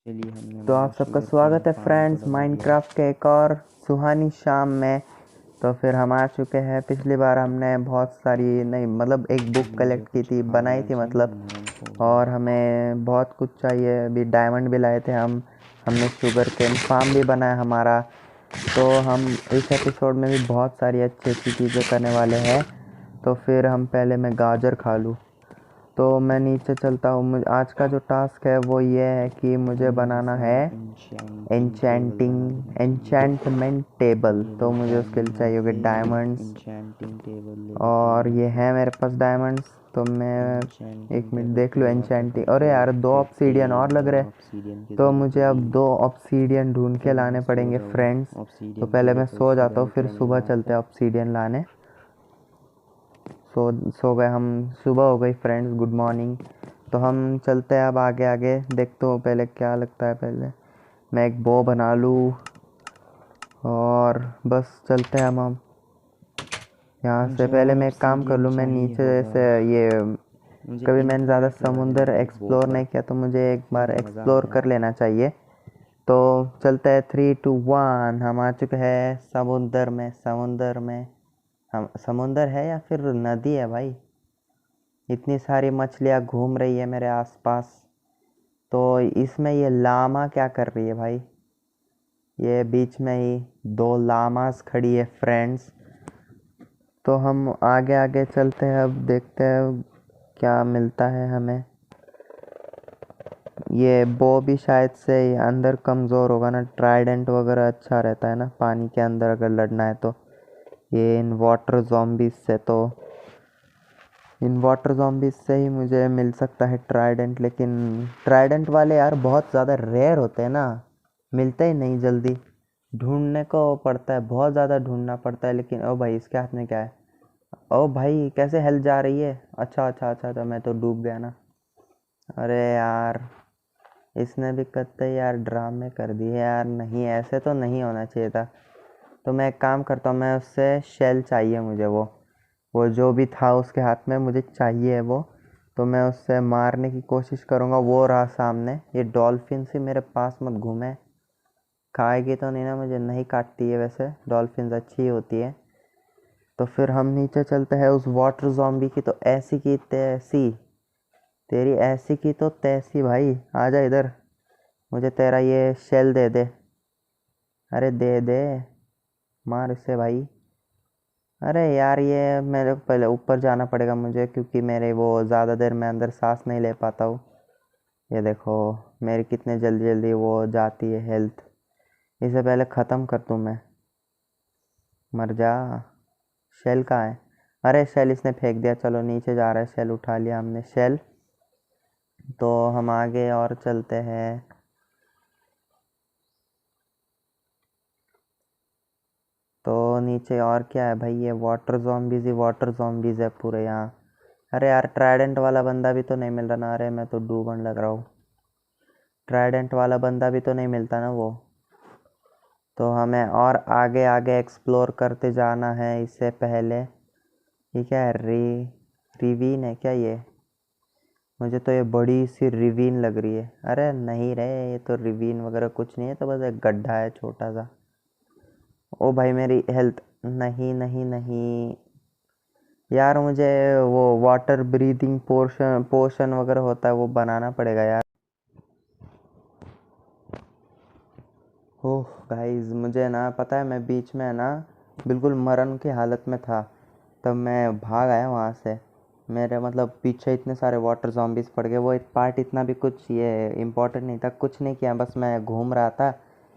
चलिए हमने तो मतलब आप सबका शुगर केन स्वागत है फार्म फ्रेंड्स को लगा दिया। माइनक्राफ्ट के एक और सुहानी शाम में। तो फिर हम आ चुके हैं। पिछली बार हमने बहुत सारी नहीं मतलब एक बुक मुझे कलेक्ट की कुछ थी, बनाई खाना थी मतलब। चाहिए, नरम हो गया। और हमें बहुत कुछ चाहिए, अभी डायमंड भी लाए थे हमने शुगर केन फार्म भी बनाया हमारा। तो हम इस एपिसोड में भी बहुत सारी अच्छी अच्छी चीज़ें करने वाले हैं। तो फिर हम पहले मैं गाजर खा लूँ। तो मैं नीचे चलता हूँ। मुझे आज का जो टास्क है वो ये है कि मुझे मुझे बनाना है सारा इंशैंटिंग टेबल बना देना एन्चेंटिंग चाहिए। Enchantment table. ये तो लो मुझे उसके डायमंड लिए चाहिए होगे लाके डायमंड्स। इंशैंटिंग टेबल ले लेते हैं और यहाँ ये से। है मेरे पास डायमंड्स। तो मैं इंशैंटिंग एक मिनट टेबल देख लूँ पूरा का एन्चेंटिंग। अरे यार, कंप्लीट दो करके ऑब्सीडियन और लग रहे। ऑब्सीडियन की तो ज़रूरत मुझे अब होगी। 2 ऑब्सीडियन ढूंढ के चलो लाने सो पड़ेंगे जाओ। फ्रेंड्स। तो ऑब्सीडियन के पहले लिए मैं तो सो सुबह जाता हूँ, फिर निकलेंगे सुबह यहाँ चलते से। हैं ऑब्सीडियन लाने। सो गए हम। सुबह हो गई फ्रेंड्स, गुड मॉर्निंग। तो हम चलते हैं अब आगे आगे। देखते हो पहले क्या लगता है। पहले मैं एक बो बना लूँ और बस चलते हैं हम यहाँ से। मुझे पहले और मैं एक काम कर ऑब्सीडियन लूँ, मैं चाहिए नीचे होगा। जैसे ये मुझे कभी मैंने ज़्यादा इनफिनिट लगा देना समुंदर एक बो एक्सप्लोर पर, नहीं किया, तो मुझे एक बार फिर मज़ा एक्सप्लोर आएगा। कर लेना चाहिए। तो चलते हैं 3 2 1। हम आ चुके हैं समुंदर में। समुंदर में हम समुंदर है या फिर नदी है भाई? इतनी सारी मछलियाँ घूम रही है मेरे आसपास। तो इसमें ये लामा क्या कर रही है भाई? ये बीच में ही 2 लामास खड़ी है फ्रेंड्स। तो हम आगे आगे चलते हैं, अब देखते हैं क्या मिलता है हमें। ये बो भी शायद से अंदर कमज़ोर होगा ना। ट्राइडेंट वगैरह अच्छा रहता है ना पानी के अंदर अगर लड़ना है तो। ये इन वाटर जॉम्बीज से ही मुझे मिल सकता है ट्राइडेंट। लेकिन ट्राइडेंट वाले यार बहुत ज़्यादा रेयर होते हैं ना, मिलते ही नहीं जल्दी। ढूंढने को पड़ता है, बहुत ज़्यादा ढूंढना पड़ता है। लेकिन ओ भाई, इसके हाथ में क्या है? ओ भाई, कैसे हेल्थ जा रही है? अच्छा अच्छा अच्छा, तो मैं तो डूब गया ना। अरे यार, इसने भी कत्ते यार ड्रामे कर दिए यार। नहीं, ऐसे तो नहीं होना चाहिए था। तो मैं एक काम करता हूँ, मैं उससे शेल चाहिए मुझे। वो जो भी था उसके हाथ में मुझे चाहिए वो। तो मैं उससे मारने की कोशिश करूँगा। वो रहा सामने। ये डॉल्फिन से मेरे पास मत घूमे। खाएगी तो नहीं ना मुझे? नहीं काटती है वैसे, डॉल्फिन अच्छी ही होती है। तो फिर हम नीचे चलते हैं। उस वाटर जॉम्बी की तो ऐसी की तैसी, तेरी ऐसी की तो तैसी भाई। आजा इधर, मुझे तेरा ये शेल दे दे। अरे दे दे, मार इसे भाई। अरे यार, ये मेरे को पहले ऊपर जाना पड़ेगा मुझे, क्योंकि मेरे वो ज़्यादा देर में अंदर सांस नहीं ले पाता हूँ। ये देखो मेरी कितने जल्दी जल्दी वो जाती है हेल्थ। इसे पहले ख़त्म कर दूँ मैं। मर जा। शेल कहाँ है? अरे शेल इसने फेंक दिया। चलो नीचे जा रहा है शेल, उठा लिया हमने शेल। तो हम आगे और चलते हैं। तो नीचे और क्या है भाई? ये वाटर जॉम्बीज ही वाटर जॉम्बीज है पूरे यहाँ। अरे यार, ट्राइडेंट वाला बंदा भी तो नहीं मिल रहा ना। अरे मैं तो डूबने लग रहा हूँ। ट्राइडेंट वाला बंदा भी तो नहीं मिलता ना वो। तो हमें और आगे आगे एक्सप्लोर करते जाना है इससे पहले। ये क्या है? रिवीन है क्या ये? मुझे तो ये बड़ी सी रिवीन लग रही है। अरे नहीं रे, ये तो रिवीन वगैरह कुछ नहीं है, तो बस एक गड्ढा है छोटा सा। ओ भाई, मेरी हेल्थ। नहीं नहीं नहीं यार, मुझे वो वाटर ब्रीदिंग पोशन वगैरह होता है वो बनाना पड़ेगा यार। ओह गाइस, मुझे ना पता है, मैं बीच में ना बिल्कुल मरण की हालत में था। तब मैं भाग आया वहाँ से। मेरे मतलब पीछे इतने सारे वाटर zombies पड़ गए। वो एक पार्ट इतना भी कुछ ये इम्पोर्टेंट नहीं था, कुछ नहीं किया, बस मैं घूम रहा था।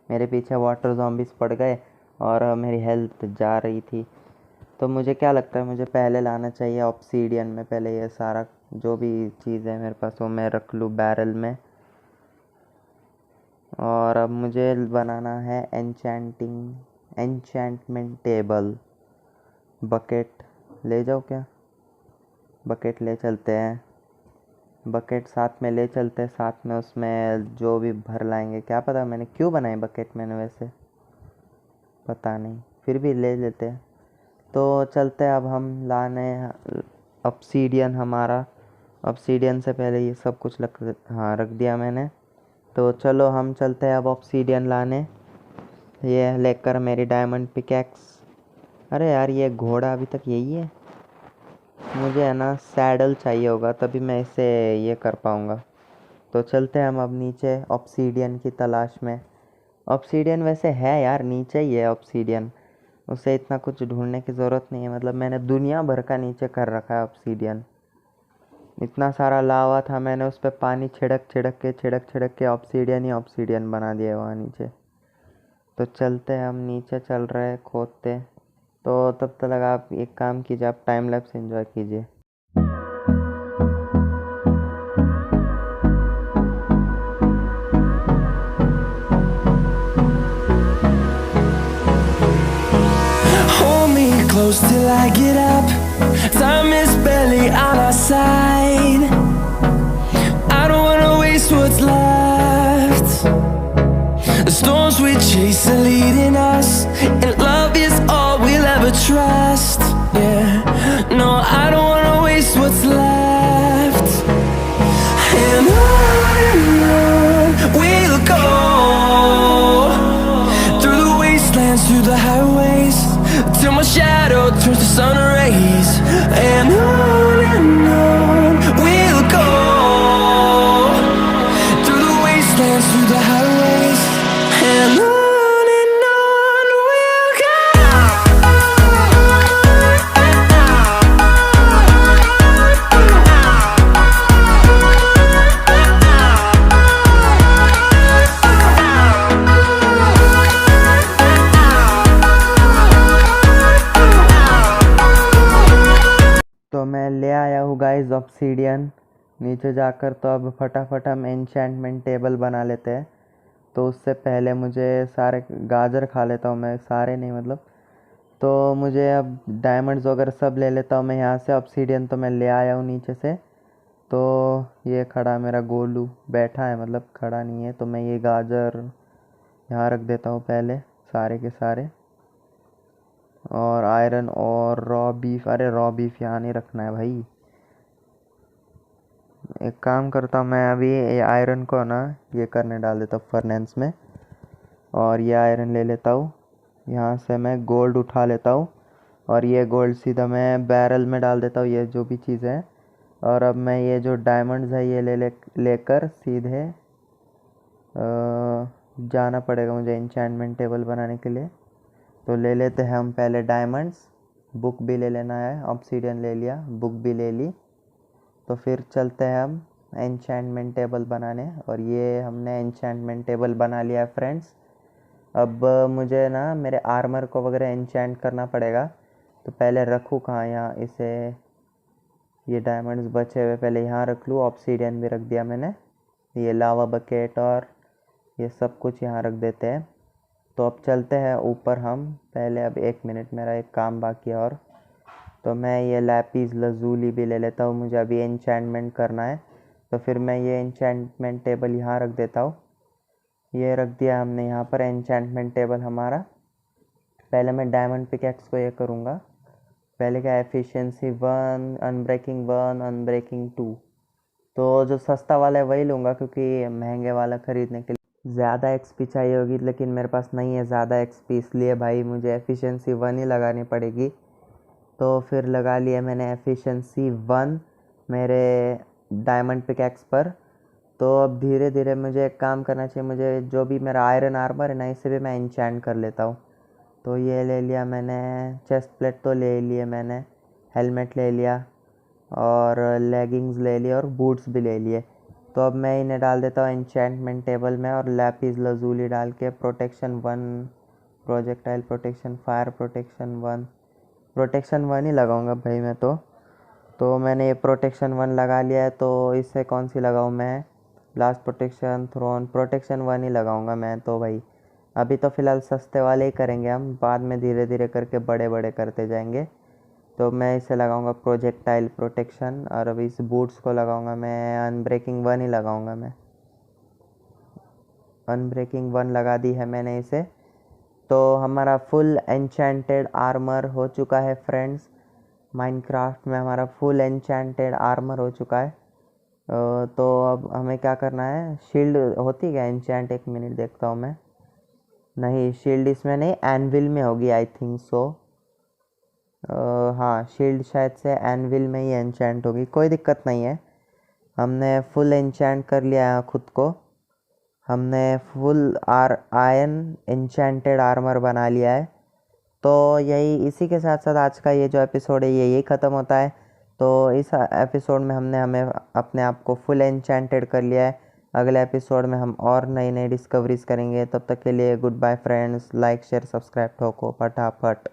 मेरे पीछे वाटर zombies पड़ गए और मेरी हेल्थ जा रही थी। तो मुझे क्या लगता है, मुझे पहले लाना चाहिए ऑब्सीडियन में। पहले ये सारा जो भी चीज़ है मेरे पास वो मैं रख लूँ बैरल में। और अब मुझे बनाना है एन्चेंटमेंट टेबल। बकेट ले जाओ क्या? बकेट ले चलते हैं। बकेट साथ में ले चलते हैं, साथ में उसमें जो भी भर लाएंगे। क्या पता मैंने क्यों बनाई बकेट मैंने, वैसे पता नहीं, फिर भी ले लेते हैं। तो चलते हैं अब हम लाने ऑब्सीडियन हमारा। ऑब्सीडियन से पहले ये सब कुछ हाँ रख दिया मैंने। तो चलो हम चलते हैं अब ऑब्सीडियन लाने। ये लेकर मेरी डायमंड पिकैक्स। अरे यार ये घोड़ा अभी तक यही है। मुझे है ना सैडल चाहिए होगा तभी मैं इसे ये कर पाऊँगा। तो चलते हैं हम अब नीचे ऑब्सीडियन की तलाश में। ऑब्सीडियन वैसे है यार, नीचे ही है ऑब्सीडियन। उसे इतना कुछ ढूंढने की ज़रूरत नहीं है, मतलब मैंने दुनिया भर का नीचे कर रखा है ऑब्सीडियन। इतना सारा लावा था, मैंने उस पर पानी छिड़क के ऑब्सीडियन ही ऑब्सीडियन बना दिया वहाँ नीचे। तो चलते हैं हम नीचे, चल रहे हैं खोदते। तो तब तक आप एक काम कीजिए, आप टाइम लैप्स एंजॉय कीजिए। Hold me close till I get up. Time is barely on our side. I don't wanna waste what's left. The storms we chase are leading us, and love is all we'll ever trust. Yeah, no, I don't wanna waste what's left. And on we'll go, through the wastelands, through the highways, till my shadow turns to sun rays. And on we'll go, through the wastelands, through the highways. And on we'll go. तो मैं ले आया हूँ guys obsidian नीचे जाकर। तो अब फटाफट हम एन्चेंटमेंट टेबल बना लेते हैं। तो उससे पहले मुझे सारे गाजर खा लेता हूँ मैं, सारे नहीं मतलब। तो मुझे अब डायमंड्स वगैरह सब ले लेता हूँ मैं यहाँ से। ऑब्सीडियन तो मैं ले आया हूँ नीचे से। तो ये खड़ा मेरा गोलू बैठा है, मतलब खड़ा नहीं है। तो मैं ये गाजर यहाँ रख देता हूँ पहले सारे के सारे। और आयरन और रॉ बीफ, अरे रॉ बीफ यहाँ नहीं रखना है भाई। एक काम करता हूँ मैं अभी, ये आयरन को ना ये करने डाल देता हूँ फर्नेंस में। और ये आयरन ले लेता हूँ, यहाँ से मैं गोल्ड उठा लेता हूँ। और ये गोल्ड सीधा मैं बैरल में डाल देता हूँ, ये जो भी चीज़ है। और अब मैं ये जो डायमंड्स है ये लेकर सीधे जाना पड़ेगा मुझे एन्चेंटमेंट टेबल बनाने के लिए। तो ले लेते हैं हम पहले डायमंड्स। बुक भी ले लेना है, ऑब्सीडियन ले लिया, बुक भी ले ली। तो फिर चलते हैं हम एन्चेंटमेंट टेबल बनाने। और ये हमने एन्चेंटमेंट टेबल बना लिया है फ्रेंड्स। अब मुझे ना मेरे आर्मर को वगैरह एन्चेंट करना पड़ेगा। तो पहले रखूँ कहाँ, यहाँ इसे, ये डायमंड्स बचे हुए पहले यहाँ रख लूँ। ऑब्सीडियन भी रख दिया मैंने, ये लावा बकेट और ये सब कुछ यहाँ रख देते हैं। तो अब चलते हैं ऊपर हम पहले। अब 1 मिनट, मेरा एक काम बाकी है और। तो मैं ये लैपिस लजूली भी ले लेता हूँ, मुझे अभी एन्चेंटमेंट करना है। तो फिर मैं ये एन्चेंटमेंट टेबल यहाँ रख देता हूँ। ये रख दिया हमने यहाँ पर एन्चेंटमेंट टेबल हमारा। पहले मैं डायमंड पिकैक्स को ये करूँगा। पहले क्या, एफिशिएंसी 1, अनब्रेकिंग 1, अनब्रेकिंग 2। तो जो सस्ता वाला है वही लूँगा, क्योंकि महंगे वाला ख़रीदने के लिए ज़्यादा एक्सपी चाहिए होगी, लेकिन मेरे पास नहीं है ज़्यादा एक्सपी, इसलिए भाई मुझे एफिशिएंसी 1 ही लगानी पड़ेगी। तो फिर लगा लिया मैंने एफिशिएंसी 1 मेरे डायमंड पिकैक्स पर। तो अब धीरे धीरे मुझे एक काम करना चाहिए, मुझे जो भी मेरा आयरन आर्मर है ना, इसे भी मैं एन्चेंट कर लेता हूँ। तो ये ले लिया मैंने, चेस्ट प्लेट तो ले लिए मैंने, हेलमेट ले लिया और लेगिंग्स ले लिए और बूट्स भी ले लिए। तो अब मैं इन्हें डाल देता हूँ एन्चेंटमेंट टेबल में। और लैपिस लजूली डाल के protection 1, projectile protection, fire protection 1, protection 1 ही लगाऊंगा भाई मैं। तो मैंने ये प्रोटेक्शन 1 लगा लिया है। तो इससे कौन सी लगाऊं मैं, ब्लास्ट प्रोटेक्शन, थ्रोन प्रोटेक्शन 1 ही लगाऊंगा मैं। तो भाई अभी तो फ़िलहाल सस्ते वाले ही करेंगे हम, बाद में धीरे धीरे करके बड़े बड़े करते जाएंगे। तो मैं इसे लगाऊंगा प्रोजेक्टाइल प्रोटेक्शन। और अभी इस बूट्स को लगाऊंगा मैं अनब्रेकिंग 1 ही लगाऊंगा मैं। अनब्रेकिंग 1 लगा दी है मैंने इसे। तो हमारा फुल एन्चेंटेड आर्मर हो चुका है फ्रेंड्स। माइनक्राफ्ट में हमारा फुल एन्चेंटेड आर्मर हो चुका है। तो अब हमें क्या करना है, शील्ड होती क्या एन्चेंट, 1 मिनट देखता हूँ मैं। नहीं, शील्ड इसमें नहीं, एनविल में होगी आई थिंक सो। हाँ, शील्ड शायद से एनविल में ही एन्चेंट होगी, कोई दिक्कत नहीं है। हमने फुल एन्चेंट कर लिया है खुद को, हमने फुल आयरन एन्चेंटेड आर्मर बना लिया है। तो यही, इसी के साथ साथ आज का ये जो एपिसोड है ये यही ख़त्म होता है। तो इस एपिसोड में हमने हमें अपने आप को फुल एन्चेंटेड कर लिया है। अगले एपिसोड में हम और नई नई डिस्कवरीज करेंगे। तब तक के लिए good bye friends, like share subscribe ठोको फटाफट।